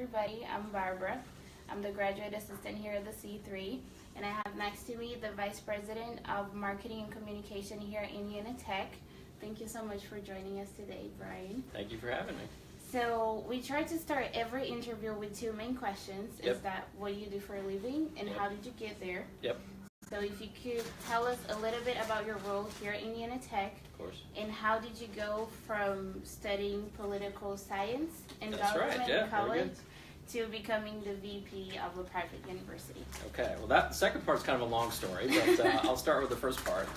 everybody. I'm Barbara. I'm the graduate assistant here at the C3, and I have next to me the Vice President of Marketing and Communication here at Indiana Tech. Thank you so much for joining us today, Brian. Thank you for having me. So we try to start every interview with two main questions. Yep. Is that what you do for a living, and Yep. how did you get there? Yep, So if you could tell us a little bit about your role here at Indiana Tech, of course. and how did you go from studying political science and That's right, government yeah, in very college good. to becoming the VP of a private university? Okay, well the second part's kind of a long story, but I'll start with the first part.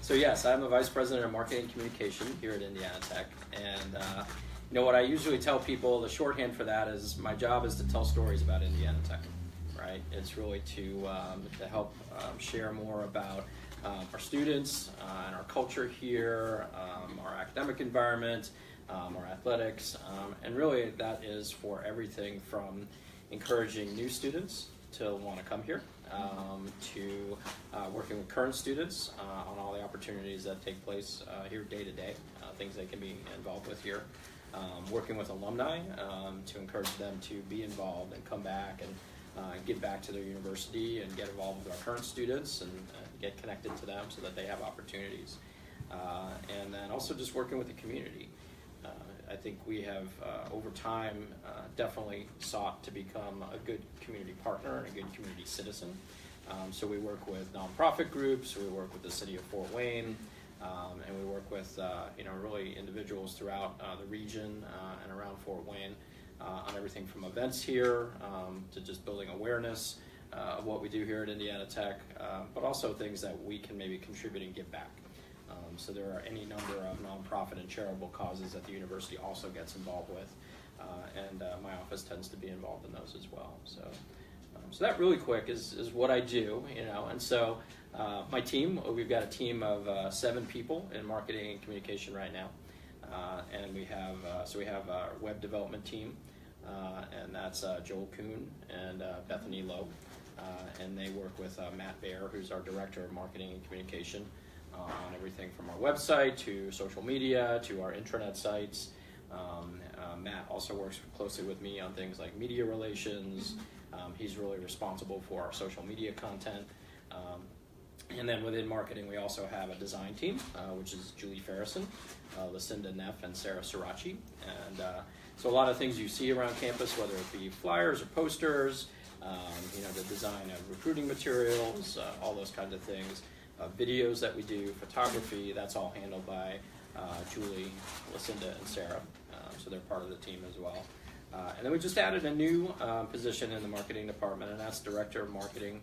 So yes, I'm the Vice President of Marketing and Communication here at Indiana Tech, and what I usually tell people, the shorthand for that is my job is to tell stories about Indiana Tech, right? It's really to help share more about our students and our culture here, our academic environment, our athletics, and really that is for everything from encouraging new students to want to come here, to working with current students on all the opportunities that take place here day to day, things they can be involved with here, working with alumni to encourage them to be involved and come back and give back to their university and get involved with our current students and get connected to them so that they have opportunities. And then also just working with the community. I think we have, over time, definitely sought to become a good community partner and a good community citizen. So we work with nonprofit groups, we work with the city of Fort Wayne, and we work with really individuals throughout the region and around Fort Wayne on everything from events here to just building awareness of what we do here at Indiana Tech, but also things that we can maybe contribute and give back. So there are any number of nonprofit and charitable causes that the university also gets involved with, and my office tends to be involved in those as well. So that really quick is what I do, and so my team, we've got a team of 7 people in marketing and communication right now, and we have our web development team, and that's Joel Kuhn and Bethany Lowe, and they work with Matt Baer, who's our Director of Marketing and Communication, on everything from our website to social media to our intranet sites. Matt also works closely with me on things like media relations. He's really responsible for our social media content. And then within marketing, we also have a design team, which is Julie Farrison, Lucinda Neff, and Sarah Sirachi. And so a lot of things you see around campus, whether it be flyers or posters, the design of recruiting materials, all those kinds of things. Videos that we do, photography, that's all handled by Julie, Lucinda, and Sarah. So they're part of the team as well. And then we just added a new position in the marketing department, and that's Director of Marketing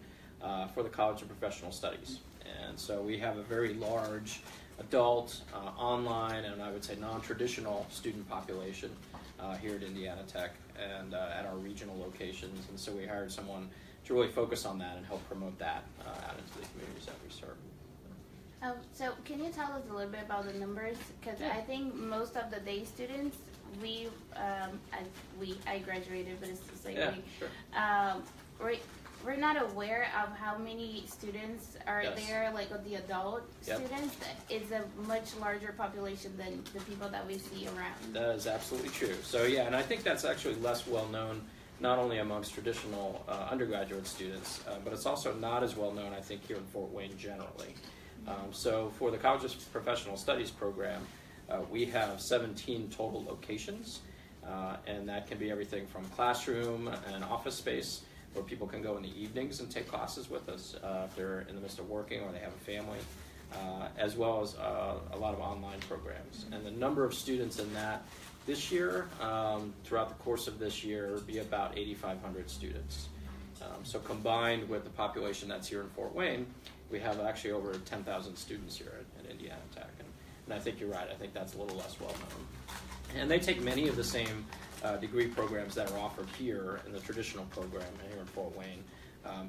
for the College of Professional Studies. And so we have a very large adult, online, and I would say non-traditional student population here at Indiana Tech and at our regional locations. And so we hired someone to really focus on that and help promote that out into the communities that we serve. So can you tell us a little bit about the numbers? Because I think most of the day students, I graduated, but it's just like we're not aware of how many students are there, like of the adult students. It's a much larger population than the people that we see around. That is absolutely true. So and I think that's actually less well known, not only amongst traditional undergraduate students, but it's also not as well known, I think, here in Fort Wayne generally. So for the College of Professional Studies program, we have 17 total locations, and that can be everything from classroom and office space, where people can go in the evenings and take classes with us if they're in the midst of working or they have a family, as well as a lot of online programs. And the number of students in that this year, throughout the course of this year, would be about 8,500 students. So combined with the population that's here in Fort Wayne, we have actually over 10,000 students here at Indiana Tech. And I think you're right, I think that's a little less well known. And they take many of the same degree programs that are offered here in the traditional program here in Fort Wayne.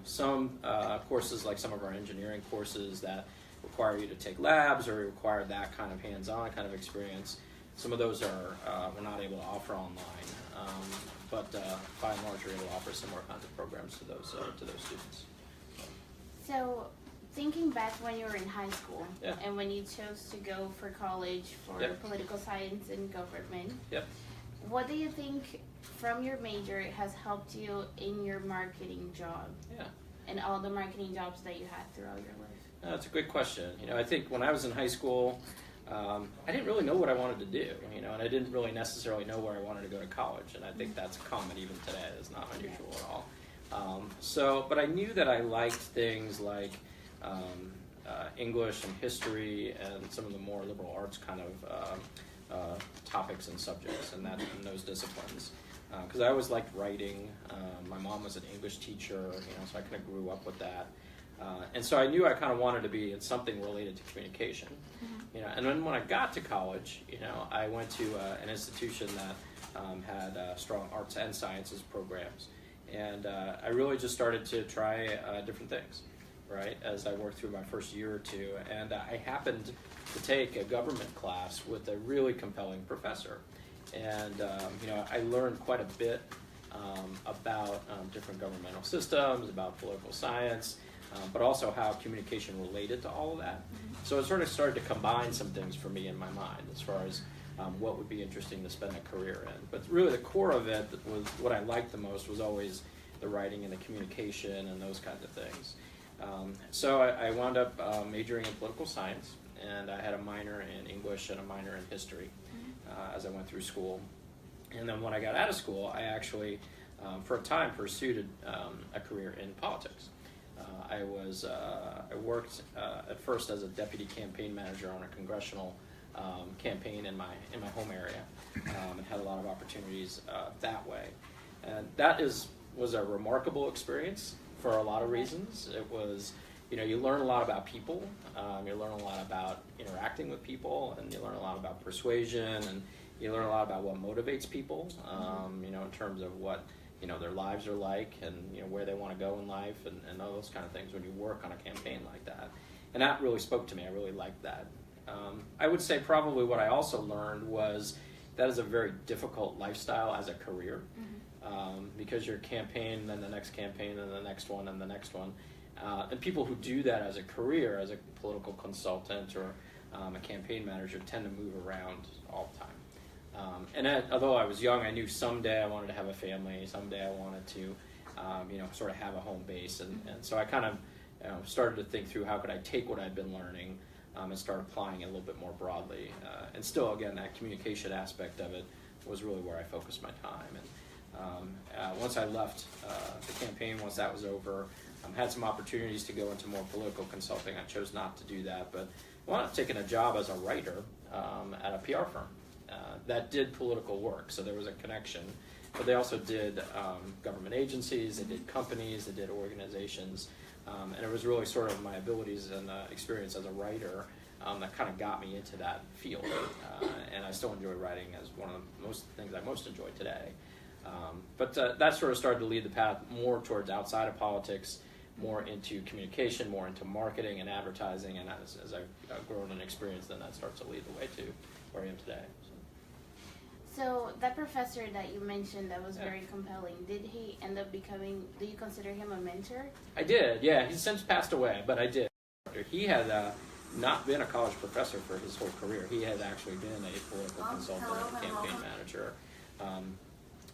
Some courses, like some of our engineering courses that require you to take labs or require that kind of hands-on kind of experience, some of those we're not able to offer online, but by and large we're able to offer similar kinds of programs to those students. So thinking back when you were in high school and when you chose to go for college for political science and government, what do you think from your major has helped you in your marketing job? Yeah. And all the marketing jobs that you had throughout your life? That's a good question. I think when I was in high school, I didn't really know what I wanted to do, and I didn't really necessarily know where I wanted to go to college, and I think that's common even today. It's not unusual at all. But I knew that I liked things like English and history and some of the more liberal arts kind of topics and subjects and those disciplines. Because I always liked writing. My mom was an English teacher, so I kind of grew up with that. And so I knew I kind of wanted to be in something related to communication. And then when I got to college, I went to an institution that had strong arts and sciences programs. And I really just started to try different things, right, as I worked through my first year or two. And I happened to take a government class with a really compelling professor. And, I learned quite a bit about different governmental systems, about political science, but also how communication related to all of that. So it sort of started to combine some things for me in my mind as far as what would be interesting to spend a career in. But really the core of it was what I liked the most was always the writing and the communication and those kinds of things. So I wound up majoring in political science, and I had a minor in English and a minor in history as I went through school. And then when I got out of school, I actually, for a time, pursued a career in politics. I worked at first as a deputy campaign manager on a congressional campaign in my home area, and had a lot of opportunities that way. And that was a remarkable experience for a lot of reasons. It was, you learn a lot about people, you learn a lot about interacting with people, and you learn a lot about persuasion, and you learn a lot about what motivates people, in terms of what their lives are like, and where they want to go in life, and all those kind of things when you work on a campaign like that. And that really spoke to me. I really liked that. I would say probably what I also learned was that is a very difficult lifestyle as a career, because your campaign, then the next campaign, and the next one, and the next one. And people who do that as a career, as a political consultant or a campaign manager, tend to move around all the time. Although I was young, I knew someday I wanted to have a family, someday I wanted to, sort of have a home base. And so I kind of started to think through how could I take what I'd been learning and start applying it a little bit more broadly. And still, again, that communication aspect of it was really where I focused my time. And once I left the campaign, once that was over, had some opportunities to go into more political consulting. I chose not to do that, but I wound up taking a job as a writer at a PR firm that did political work. So there was a connection, but they also did government agencies, they did companies, they did organizations, and it was really sort of my abilities and experience as a writer that kind of got me into that field. And I still enjoy writing as one of the most things I most enjoy today. But that sort of started to lead the path more towards outside of politics, more into communication, more into marketing and advertising, and as I've grown and experienced, then that starts to lead the way to where I am today. So that professor that you mentioned that was very compelling, did he end up becoming, do you consider him a mentor? I did, yeah. He's since passed away, but I did. He had not been a college professor for his whole career. He had actually been a political consultant and campaign manager.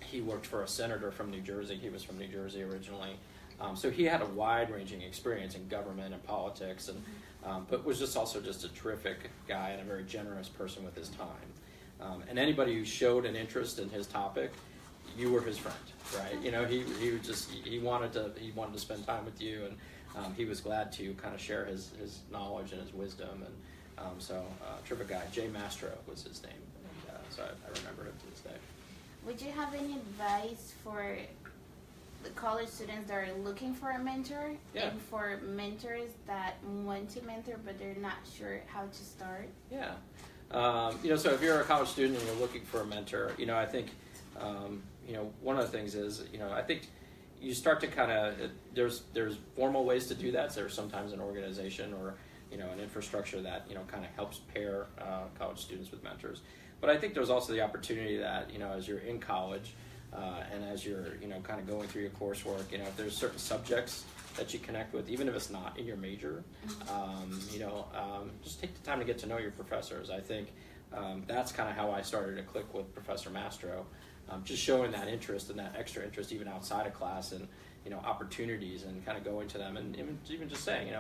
He worked for a senator from New Jersey. He was from New Jersey originally. So he had a wide-ranging experience in government and politics, and but was just also just a terrific guy and a very generous person with his time. And anybody who showed an interest in his topic, you were his friend, right? He wanted to spend time with you, and he was glad to kind of share his knowledge and his wisdom. And terrific guy. Jay Mastro was his name, and so I remember him to this day. Would you have any advice for the college students that are looking for a mentor, and for mentors that want to mentor but they're not sure how to start? Yeah. So if you're a college student and you're looking for a mentor, I think, one of the things is, I think you start to kind of, there's formal ways to do that. So there's sometimes an organization or, an infrastructure that, kind of helps pair college students with mentors. But I think there's also the opportunity that, as you're in college, and as you're, kind of going through your coursework, if there's certain subjects that you connect with, even if it's not in your major, just take the time to get to know your professors. I think that's kind of how I started to click with Professor Mastro. just showing that interest and that extra interest even outside of class, and opportunities, and kind of going to them, and even just saying,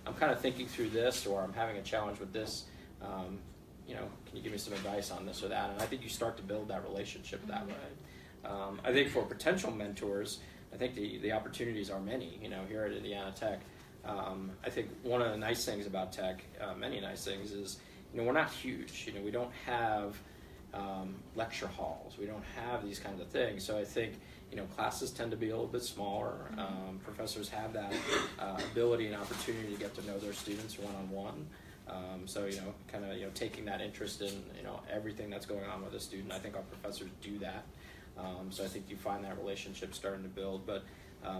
I'm kind of thinking through this, or I'm having a challenge with this. Can you give me some advice on this or that? And I think you start to build that relationship that way. I think for potential mentors, I think the opportunities are many. Here at Indiana Tech, I think one of the nice things about Tech, many nice things, is we're not huge. We don't have lecture halls. We don't have these kinds of things. So I think classes tend to be a little bit smaller. Professors have that ability and opportunity to get to know their students one-on-one. So kind of taking that interest in everything that's going on with a student. I think our professors do that. So I think you find that relationship starting to build. But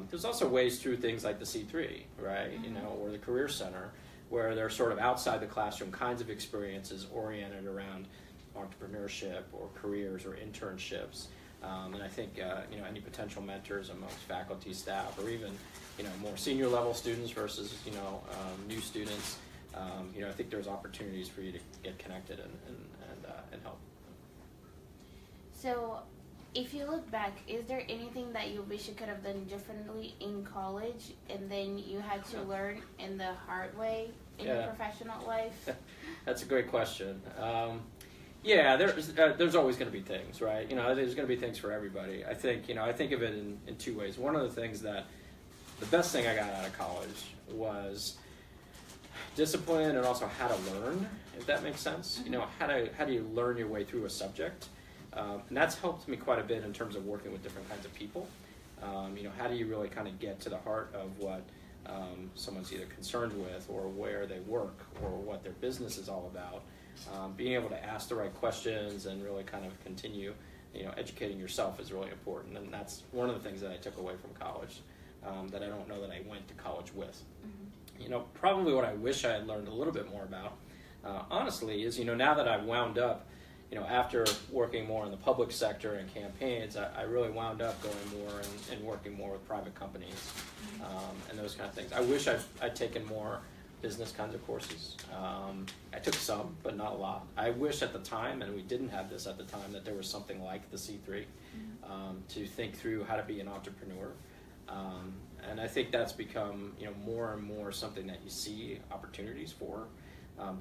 there's also ways through things like the C3, right? Or the Career Center, where they're sort of outside the classroom kinds of experiences oriented around entrepreneurship or careers or internships. And I think any potential mentors amongst faculty, staff, or even more senior level students versus new students. I think there's opportunities for you to get connected and help. So, if you look back, is there anything that you wish you could have done differently in college, and then you had to learn in the hard way in your professional life? That's a great question. There's always going to be things, right? There's going to be things for everybody. I think of it in two ways. One of the things that the best thing I got out of college was discipline, and also how to learn, if that makes sense. How do you learn your way through a subject? And that's helped me quite a bit in terms of working with different kinds of people. How do you really kind of get to the heart of what someone's either concerned with, or where they work, or what their business is all about. Being able to ask the right questions and really kind of continue, educating yourself is really important. And that's one of the things that I took away from college that I don't know that I went to college with. Probably what I wish I had learned a little bit more about, honestly, is, now that I've wound up, after working more in the public sector and campaigns, I really wound up going more and working more with private companies and those kind of things. I wish I'd taken more business kinds of courses. I took some, but not a lot. I wish at the time, and we didn't have this at the time, that there was something like the C3 to think through how to be an entrepreneur. And I think that's become more and more something that you see opportunities for.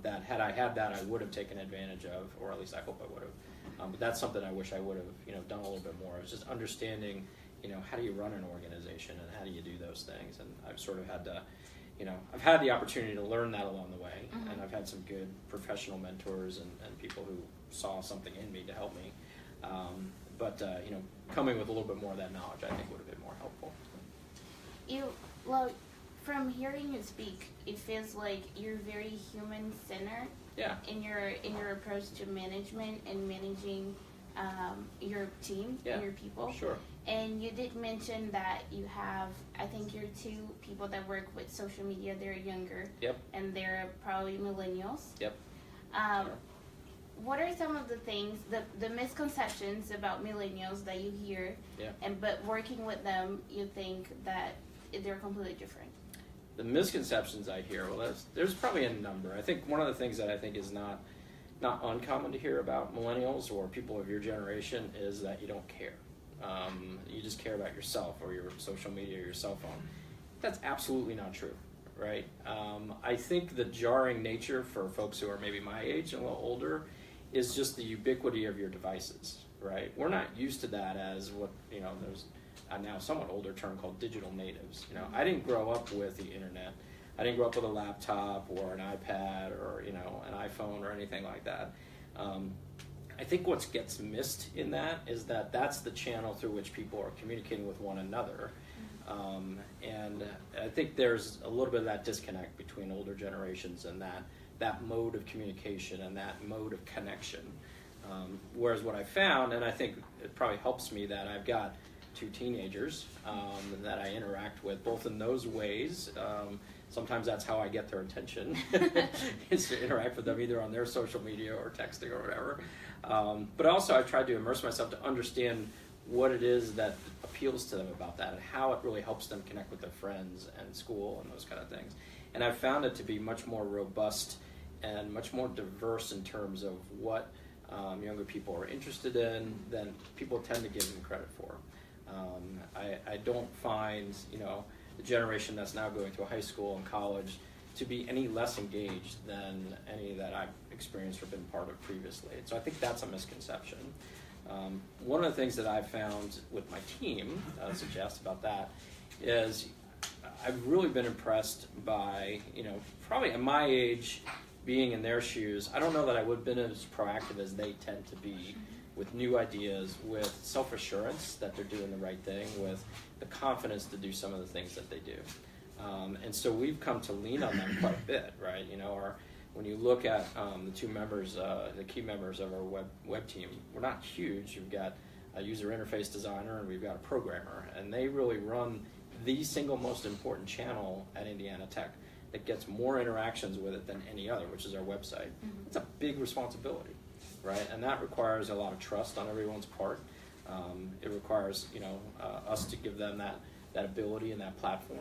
That had I had that, I would have taken advantage of, or at least I hope I would have. But that's something I wish I would have done a little bit more. It's just understanding how do you run an organization, and how do you do those things. And I've sort of had to I've had the opportunity to learn that along the way, and I've had some good professional mentors and people who saw something in me to help me. But coming with a little bit more of that knowledge, I think, would have been more helpful. From hearing you speak, it feels like you're very human-centered. Yeah. In your approach to management and managing your team and your people. Sure. And you did mention that you have, I think you're two people that work with social media. They're younger. Yep. And they're probably millennials. Yep. Sure. What are some of the things, the misconceptions about millennials that you hear? Yeah. But working with them, you think that they're completely different? The misconceptions I hear, there's probably a number. I think one of the things that I think is not uncommon to hear about millennials or people of your generation is that you don't care. You just care about yourself or your social media or your cell phone. That's absolutely not true, right? I think the jarring nature for folks who are maybe my age and a little older is just the ubiquity of your devices, right? We're not used to that as what, there's a now somewhat older term called digital natives. I didn't grow up with the internet. I didn't grow up with a laptop or an iPad or, an iPhone or anything like that. I think what gets missed in that is that that's the channel through which people are communicating with one another. And I think there's a little bit of that disconnect between older generations and that mode of communication and that mode of connection. Whereas what I found, and I think it probably helps me that I've got two teenagers that I interact with, both in those ways. Sometimes that's how I get their attention, is to interact with them either on their social media or texting or whatever. But also I've tried to immerse myself to understand what it is that appeals to them about that and how it really helps them connect with their friends and school and those kind of things. And I've found it to be much more robust and much more diverse in terms of what younger people are interested in, then people tend to give them credit for. I don't find, the generation that's now going through high school and college to be any less engaged than any that I've experienced or been part of previously. So I think that's a misconception. One of the things that I've found with my team, I would suggest about that, is I've really been impressed by, probably at my age, being in their shoes. I don't know that I would have been as proactive as they tend to be with new ideas, with self-assurance that they're doing the right thing, with the confidence to do some of the things that they do. And so we've come to lean on them quite a bit, right? When you look at the two members, the key members of our web team, we're not huge. You've got a user interface designer and we've got a programmer, and they really run the single most important channel at Indiana Tech that gets more interactions with it than any other, which is our website. Mm-hmm. It's a big responsibility, right? And that requires a lot of trust on everyone's part. It requires, us to give them that ability and that platform,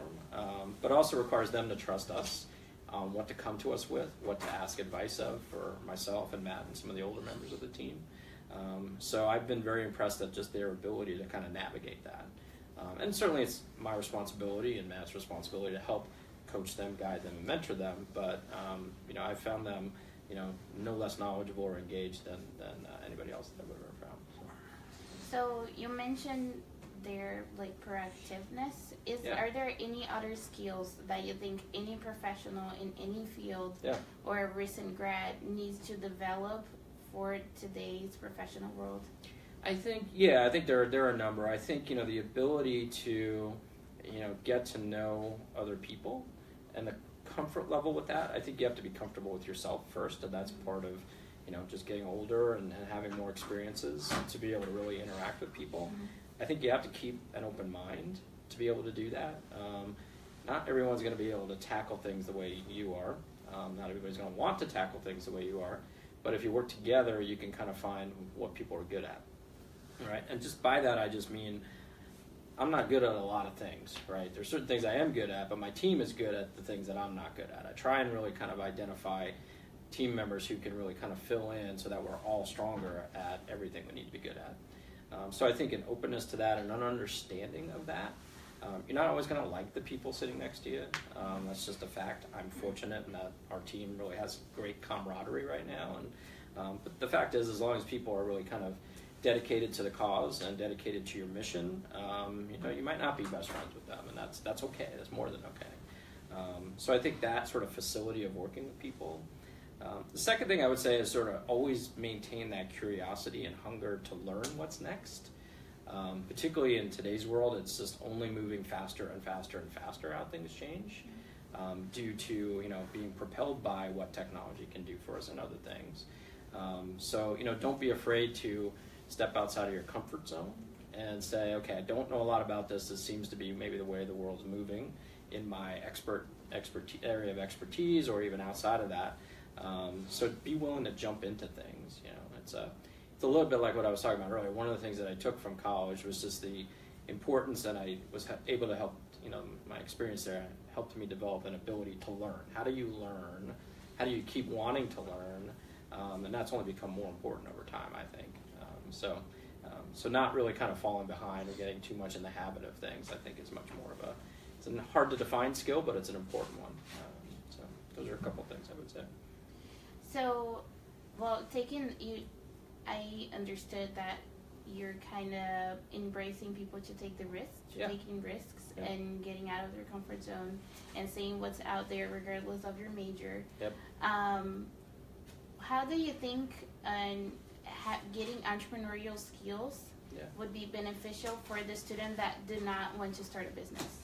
but also requires them to trust us on what to come to us with, what to ask advice of for myself and Matt and some of the older members of the team. So I've been very impressed at just their ability to kind of navigate that. And certainly it's my responsibility and Matt's responsibility to help coach them, guide them, and mentor them, but I've found them no less knowledgeable or engaged than anybody else that I've ever found. So you mentioned their proactiveness. Are there any other skills that you think any professional in any field or a recent grad needs to develop for today's professional world? I think there are a number. I think the ability to get to know other people and the comfort level with that. I think you have to be comfortable with yourself first, and that's part of just getting older and having more experiences to be able to really interact with people. Mm-hmm. I think you have to keep an open mind to be able to do that. Not everyone's going to be able to tackle things the way you are. Not everybody's going to want to tackle things the way you are. But if you work together, you can kind of find what people are good at. Right? And just by that, I just mean I'm not good at a lot of things. Right? There's certain things I am good at, but my team is good at the things that I'm not good at. I try and really kind of identify team members who can really kind of fill in so that we're all stronger at everything we need to be good at. So I think an openness to that and an understanding of that. You're not always going to like the people sitting next to you. That's just a fact. I'm fortunate in that our team really has great camaraderie right now. But the fact is, as long as people are really kind of dedicated to the cause and dedicated to your mission, you might not be best friends with them, and that's okay. That's more than okay. So I think that sort of facility of working with people. The second thing I would say is sort of always maintain that curiosity and hunger to learn what's next. Particularly in today's world, it's just only moving faster and faster and faster how things change due to being propelled by what technology can do for us and other things. So don't be afraid to step outside of your comfort zone and say, okay, I don't know a lot about this. This seems to be maybe the way the world's moving in my area of expertise or even outside of that. So be willing to jump into things. It's a little bit like what I was talking about earlier. One of the things that I took from college was just the importance, and I was able to help. My experience there helped me develop an ability to learn. How do you learn? How do you keep wanting to learn? And that's only become more important over time, I think. So not really kind of falling behind or getting too much in the habit of things. I think is much more of it's a hard to define skill, but it's an important one. So those are a couple things I would say. So, I understood that you're kind of embracing people to take the risks, taking risks and getting out of their comfort zone and seeing what's out there regardless of your major. Yep. How do you think getting entrepreneurial skills would be beneficial for the student that did not want to start a business?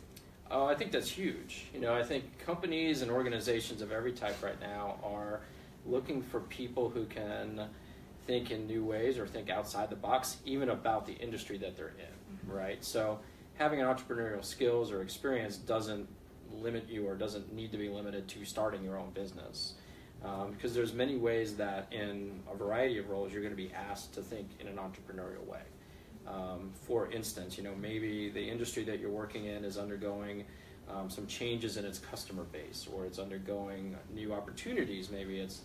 Oh, I think that's huge. I think companies and organizations of every type right now are looking for people who can think in new ways or think outside the box, even about the industry that they're in, right? So having entrepreneurial skills or experience doesn't limit you or doesn't need to be limited to starting your own business. Because there's many ways that in a variety of roles you're going to be asked to think in an entrepreneurial way. For instance, maybe the industry that you're working in is undergoing some changes in its customer base, or it's undergoing new opportunities. Maybe it's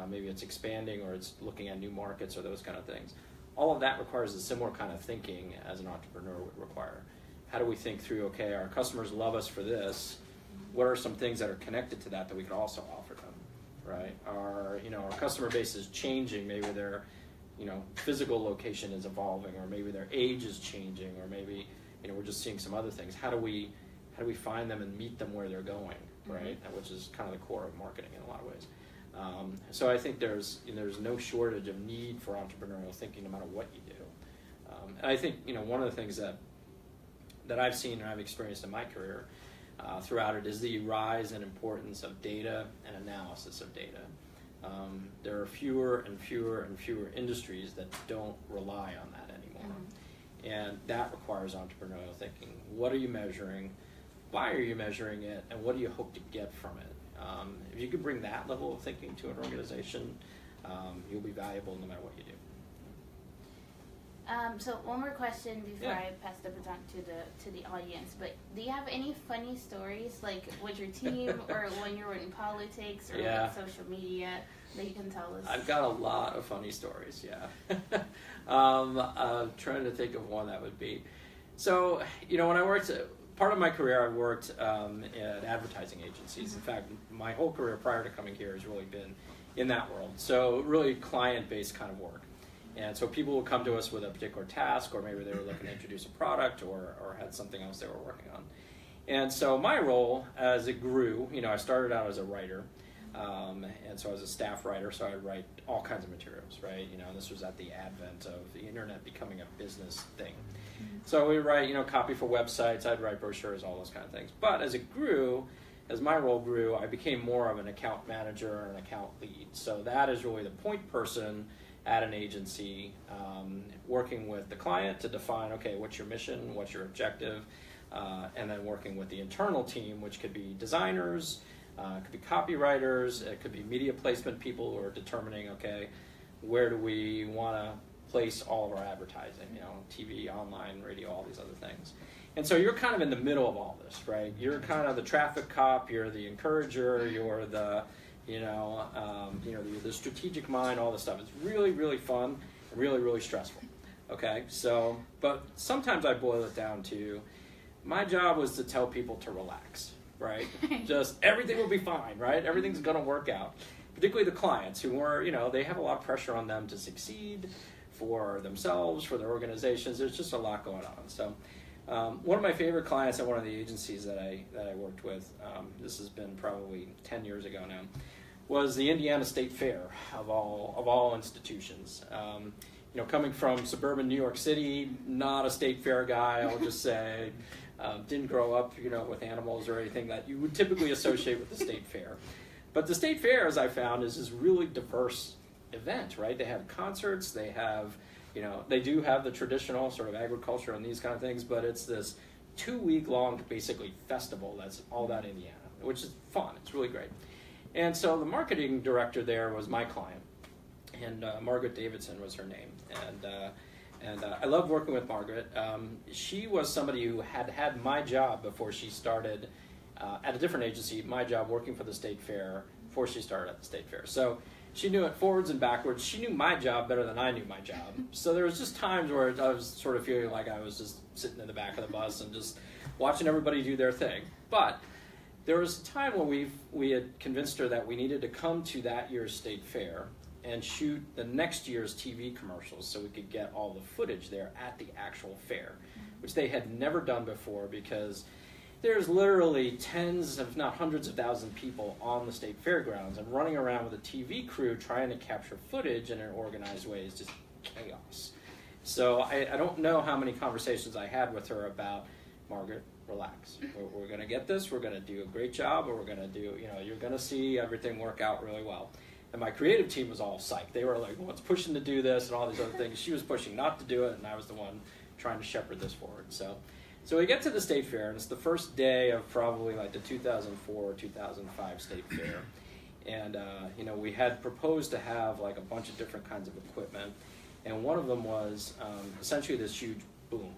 maybe it's expanding or it's looking at new markets or those kind of things. All of that requires a similar kind of thinking as an entrepreneur would require. How do we think through, okay, our customers love us for this. What are some things that are connected to that we could also offer them, right? Our customer base is changing. Maybe their, physical location is evolving, or maybe their age is changing, or maybe, we're just seeing some other things. How do we find them and meet them where they're going, right? Which is kind of the core of marketing in a lot of ways. So I think there's no shortage of need for entrepreneurial thinking no matter what you do. And I think one of the things that I've seen and I've experienced in my career throughout it is the rise and importance of data and analysis of data. There are fewer and fewer and fewer industries that don't rely on that anymore. And that requires entrepreneurial thinking. What are you measuring? Why are you measuring it? And what do you hope to get from it? If you can bring that level of thinking to an organization, you'll be valuable no matter what you do. So one more question before I pass the baton to the audience. But do you have any funny stories, like with your team or when you were in politics or with social media, that you can tell us? I've got a lot of funny stories. I'm trying to think of one that would be. So when I worked, part of my career I worked at advertising agencies. In fact, my whole career prior to coming here has really been in that world. So really client-based kind of work. And so people would come to us with a particular task, or maybe they were looking to introduce a product or had something else they were working on. And so my role as it grew, I started out as a writer. And so I was a staff writer, so I'd write all kinds of materials, right? This was at the advent of the internet becoming a business thing. So we write, copy for websites, I'd write brochures, all those kind of things. But as it grew, as my role grew, I became more of an account manager and an account lead. So that is really the point person at an agency, working with the client to define, okay, what's your mission, what's your objective, and then working with the internal team, which could be designers, it could be copywriters, it could be media placement people who are determining, okay, where do we want to place all of our advertising, TV, online, radio, all these other things. And so you're kind of in the middle of all this, right? You're kind of the traffic cop, you're the encourager, you're the the strategic mind, all this stuff. It's really, really fun and really, really stressful. Okay, so, but sometimes I boil it down to, my job was to tell people to relax, right? Just everything will be fine, right? Everything's going to work out. Particularly the clients who were, they have a lot of pressure on them to succeed for themselves, for their organizations. There's just a lot going on. So one of my favorite clients at one of the agencies that I worked with, this has been probably 10 years ago now, was the Indiana State Fair of all institutions. Coming from suburban New York City, not a state fair guy, I'll just say, didn't grow up, with animals or anything that you would typically associate with the state fair. But the state fair, as I found, is this really diverse event, right? They have concerts, they have, they do have the traditional sort of agriculture and these kind of things, but it's this 2-week-long, basically, festival that's all about Indiana, which is fun. It's really great. And so the marketing director there was my client, and Margaret Davidson was her name. And I loved working with Margaret. She was somebody who had my job before she started at a different agency, my job working for the state fair before she started at the state fair. So she knew it forwards and backwards. She knew my job better than I knew my job. So there was just times where I was sort of feeling like I was just sitting in the back of the bus and just watching everybody do their thing. But there was a time when we had convinced her that we needed to come to that year's state fair and shoot the next year's TV commercials so we could get all the footage there at the actual fair, which they had never done before because there's literally tens, if not hundreds of thousands of people on the state fairgrounds, and running around with a TV crew trying to capture footage in an organized way is just chaos. So I don't know how many conversations I had with her about, Margaret, relax. We're going to get this. We're going to do a great job, or we're going to do, you're going to see everything work out really well. And my creative team was all psyched. They were like, well, it's pushing to do this and all these other things. She was pushing not to do it, and I was the one trying to shepherd this forward. So we get to the state fair, and it's the first day of probably like the 2004 or 2005 state fair. And, we had proposed to have like a bunch of different kinds of equipment. And one of them was essentially this huge boom,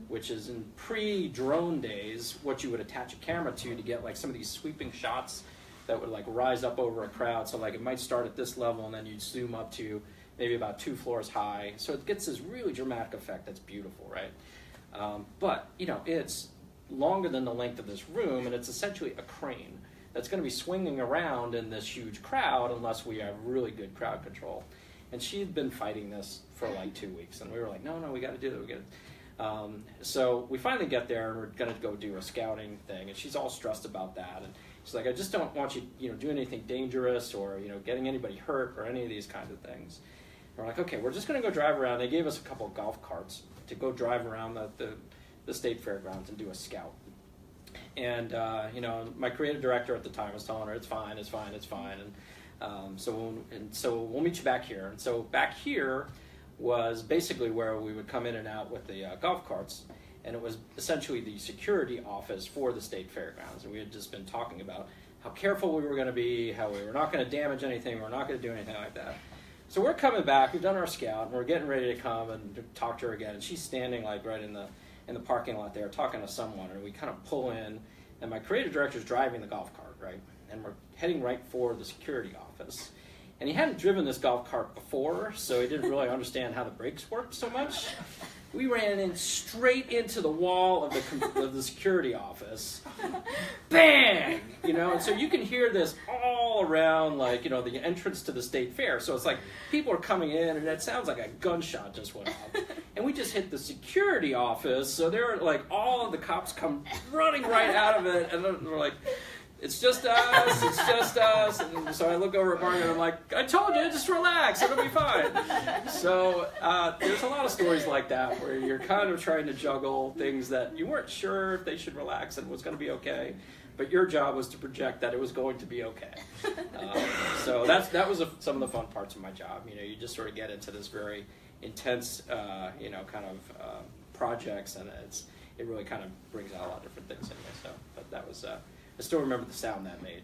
which is in pre-drone days what you would attach a camera to get like some of these sweeping shots that would like rise up over a crowd. So like it might start at this level and then you'd zoom up to maybe about 2 floors high. So it gets this really dramatic effect that's beautiful, right? But, you know, it's longer than the length of this room, and it's essentially a crane that's going to be swinging around in this huge crowd unless we have really good crowd control. And she'd been fighting this for like 2 weeks, and we were like, no, we got to do it. We got so we finally get there, and we're going to go do a scouting thing, and she's all stressed about that. And she's like, I just don't want you, you know, doing anything dangerous or, you know, getting anybody hurt or any of these kinds of things. And we're like, okay, we're just going to go drive around. They gave us a couple of golf carts to go drive around the state fairgrounds and do a scout. And, you know, my creative director at the time was telling her, it's fine. And so we'll meet you back here. And so back here was basically where we would come in and out with the golf carts. And it was essentially the security office for the state fairgrounds. And we had just been talking about how careful we were going to be, how we were not going to damage anything, we're not going to do anything like that. So we're coming back, we've done our scout, and we're getting ready to come and talk to her again. And she's standing like right in the parking lot there talking to someone. And we kind of pull in, and my creative director's driving the golf cart, right? And we're heading right for the security office. And he hadn't driven this golf cart before, so he didn't really understand how the brakes worked so much. We ran in straight into the wall of the security office. Bang! You know, and so you can hear this all around, like, you know, the entrance to the state fair. So it's like people are coming in, and it sounds like a gunshot just went off. And we just hit the security office, so they're like, all of the cops come running right out of it, and they're like, it's just us. And so I look over at Margaret and I'm like, I told you, just relax, it'll be fine. So there's a lot of stories like that where you're kind of trying to juggle things that you weren't sure if they should relax and it was going to be okay, but your job was to project that it was going to be okay. So that was some of the fun parts of my job. You know, you just sort of get into this very intense, you know, kind of projects, and it really kind of brings out a lot of different things anyway. So, but that was. I still remember the sound that made.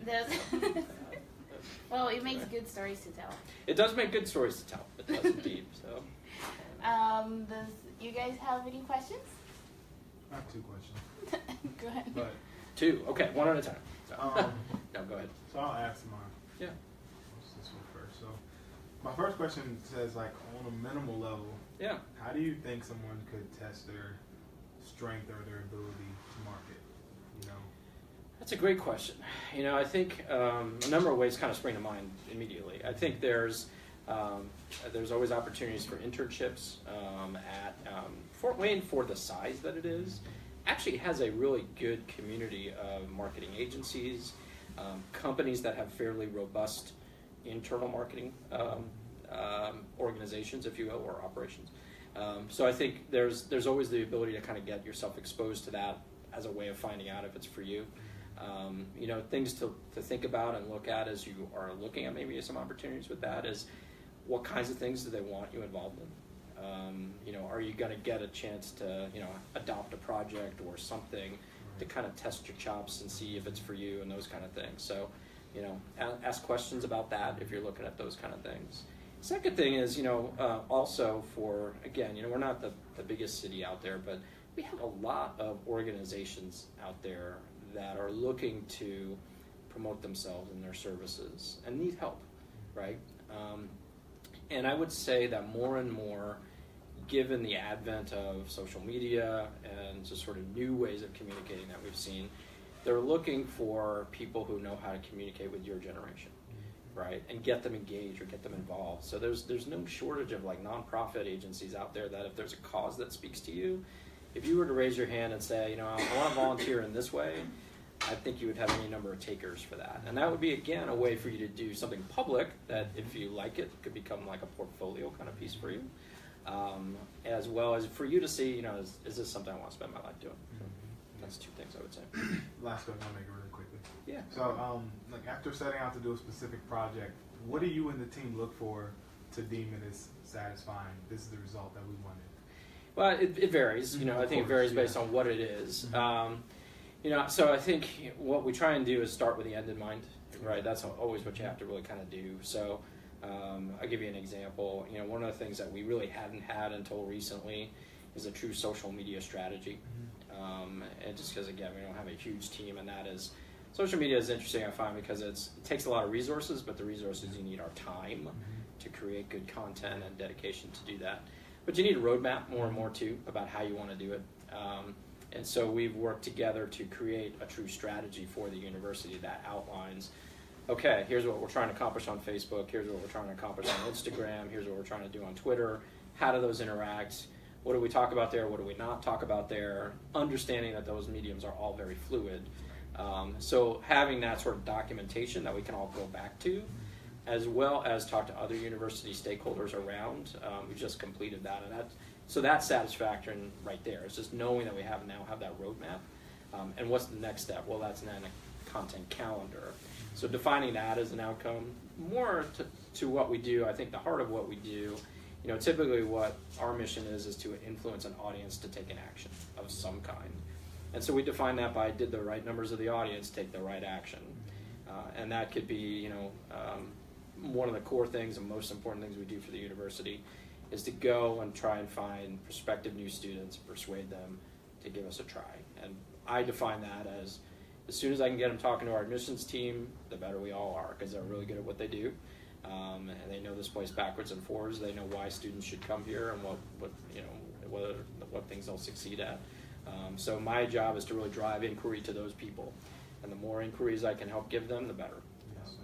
Well, it makes good stories to tell. It does make good stories to tell. It does indeed. So. Does you guys have any questions? I have 2 questions. Go ahead. But 2. Okay, one at a time. So. No, go ahead. So I'll ask mine. Yeah. This one first. So my first question says, like, on a minimal level, yeah, how do you think someone could test their strength or their ability to market? You know. That's a great question. You know, I think a number of ways kind of spring to mind immediately. I think there's always opportunities for internships at Fort Wayne, for the size that it is, actually has a really good community of marketing agencies, companies that have fairly robust internal marketing organizations, if you will, or operations. So I think there's always the ability to kind of get yourself exposed to that as a way of finding out if it's for you. You know, things to think about and look at as you are looking at maybe some opportunities with that is, what kinds of things do they want you involved in? You know, are you going to get a chance to, you know, adopt a project or something to kind of test your chops and see if it's for you and those kind of things. So, you know, ask questions about that if you're looking at those kind of things. Second thing is, you know, also for, again, you know, we're not the biggest city out there, but we have a lot of organizations out there that are looking to promote themselves and their services and need help, right? And I would say that more and more, given the advent of social media and just sort of new ways of communicating that we've seen, they're looking for people who know how to communicate with your generation, right? And get them engaged or get them involved. So there's no shortage of like nonprofit agencies out there that if there's a cause that speaks to you, if you were to raise your hand and say, you know, I want to volunteer in this way, I think you would have any number of takers for that. And that would be, again, a way for you to do something public that, if you like it, could become like a portfolio kind of piece for you. As well as for you to see, you know, is this something I want to spend my life doing? So that's 2 things I would say. Last question, I'll make it really quickly. Yeah. So, like, after setting out to do a specific project, what do you and the team look for to deem it as satisfying? This is the result that we wanted. Well, it varies. You know, I think it varies based on what it is. You know, so I think what we try and do is start with the end in mind, right? That's always what you have to really kind of do. So I'll give you an example. You know, one of the things that we really hadn't had until recently is a true social media strategy. And just because, again, we don't have a huge team, and that is social media is interesting, I find, because it takes a lot of resources, but the resources you need are time to create good content and dedication to do that. But you need a roadmap more and more too about how you want to do it. And so we've worked together to create a true strategy for the university that outlines, okay, here's what we're trying to accomplish on Facebook, here's what we're trying to accomplish on Instagram, here's what we're trying to do on Twitter, how do those interact, what do we talk about there, what do we not talk about there, understanding that those mediums are all very fluid. So having that sort of documentation that we can all go back to, as well as talk to other university stakeholders around. We just completed that, and that's satisfaction right there. It's just knowing that we now have that roadmap. And what's the next step? Well, that's then a content calendar. So defining that as an outcome, more to what we do. I think the heart of what we do, typically what our mission is to influence an audience to take an action of some kind. And so we define that by, did the right numbers of the audience take the right action? And that could be, one of the core things and most important things we do for the university is to go and try and find prospective new students, persuade them to give us a try. And I define that as soon as I can get them talking to our admissions team, the better we all are, because they're really good at what they do. And they know this place backwards and forwards. They know why students should come here and what things they'll succeed at. So my job is to really drive inquiry to those people. And the more inquiries I can help give them, the better.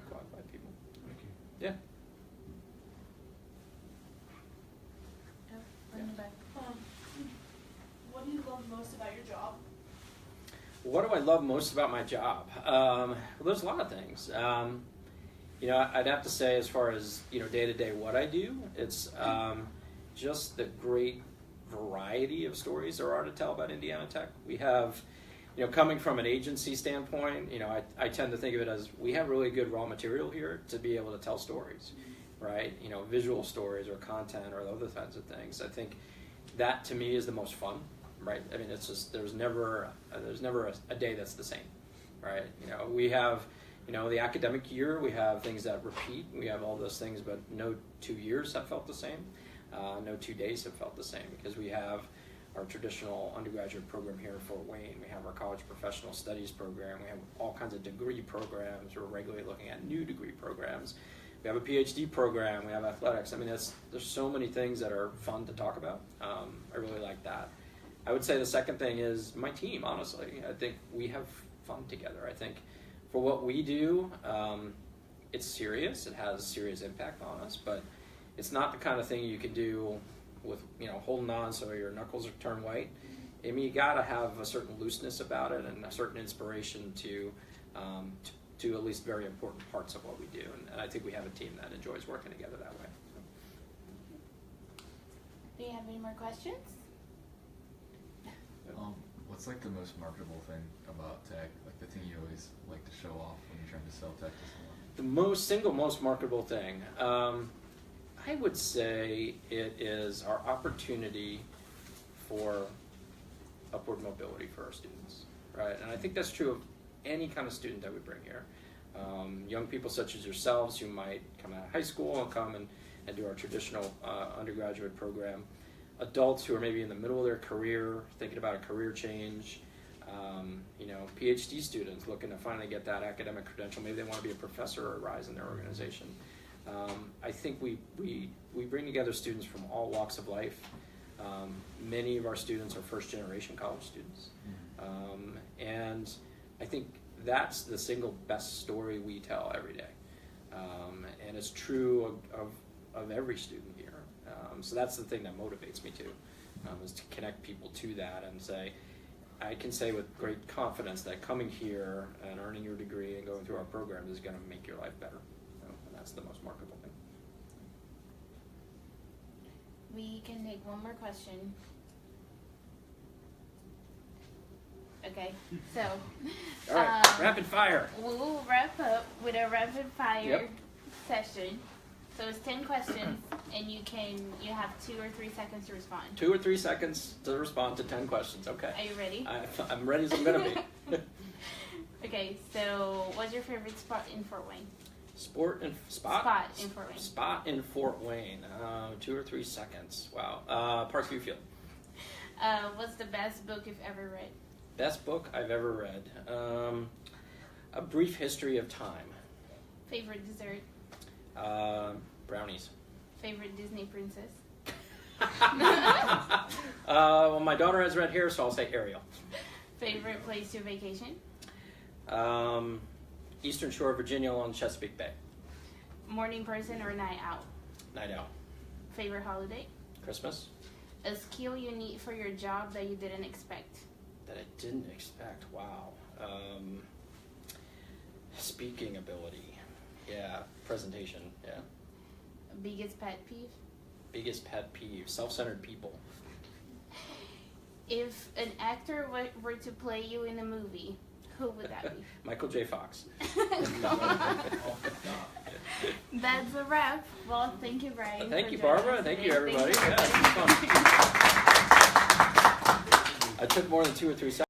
Qualified people. Thank you. Yeah. What do you love most about your job? What do I love most about my job? Well, there's a lot of things. I'd have to say, as far as day to day what I do, it's just the great variety of stories there are to tell about Indiana Tech. We have, coming from an agency standpoint, I tend to think of it as we have really good raw material here to be able to tell stories, right? Visual stories or content or other kinds of things. I think that to me is the most fun, right? I mean, it's just there's never a day that's the same, right? We have the academic year, we have things that repeat, we have all those things, but no 2 years have felt the same. No 2 days have felt the same, because we have our traditional undergraduate program here in Fort Wayne. We have our college professional studies program. We have all kinds of degree programs. We're regularly looking at new degree programs. We have a PhD program. We have athletics. I mean, there's so many things that are fun to talk about. I really like that. I would say the second thing is my team, honestly. I think we have fun together. I think for what we do, it's serious. It has serious impact on us, but it's not the kind of thing you can do with, holding on so your knuckles are turned white. I mean, you got to have a certain looseness about it and a certain inspiration to at least very important parts of what we do. And I think we have a team that enjoys working together that way. Do you have any more questions? What's like the most marketable thing about tech? Like the thing you always like to show off when you're trying to sell tech to someone? The single most marketable thing, I would say it is our opportunity for upward mobility for our students, right? And I think that's true of any kind of student that we bring here. Young people such as yourselves who might come out of high school and come and do our traditional undergraduate program. Adults who are maybe in the middle of their career, thinking about a career change. PhD students looking to finally get that academic credential. Maybe they want to be a professor or rise in their organization. I think we bring together students from all walks of life. Many of our students are first-generation college students. And I think that's the single best story we tell every day. And it's true of every student here. So that's the thing that motivates me too, is to connect people to that and say, I can say with great confidence that coming here and earning your degree and going through our programs is going to make your life better. And that's the most marketable thing. We can take one more question. Okay, so All right, rapid fire. we'll wrap up with a rapid fire Yep. session. So it's 10 questions, and you have 2 or 3 seconds to respond. 2 or 3 seconds to respond to 10 questions. Okay. Are you ready? I'm ready as I'm going to be. Okay, so what's your favorite spot in Fort Wayne? Spot in Fort Wayne. Spot in Fort Wayne. 2 or 3 seconds. Wow. Parkview Field. What's the best book you've ever read? Best book I've ever read. A brief history of time. Favorite dessert? Brownies. Favorite Disney princess? Well, my daughter has red hair, so I'll say Ariel. Favorite place to vacation? Eastern Shore of Virginia along Chesapeake Bay. Morning person or night owl? Night out. Favorite holiday? Christmas. A skill you need for your job that you didn't expect? That I didn't expect. Wow. Speaking ability. Yeah. Presentation. Yeah. Biggest pet peeve? Biggest pet peeve. Self-centered people. If an actor were to play you in a movie, who would that be? Michael J. Fox. That's a wrap. Well, thank you, Brian. Thank for you, joining Barbara. us Thank today. you, everybody. Thank you. Yeah, it was fun. I took more than 2 or 3 seconds.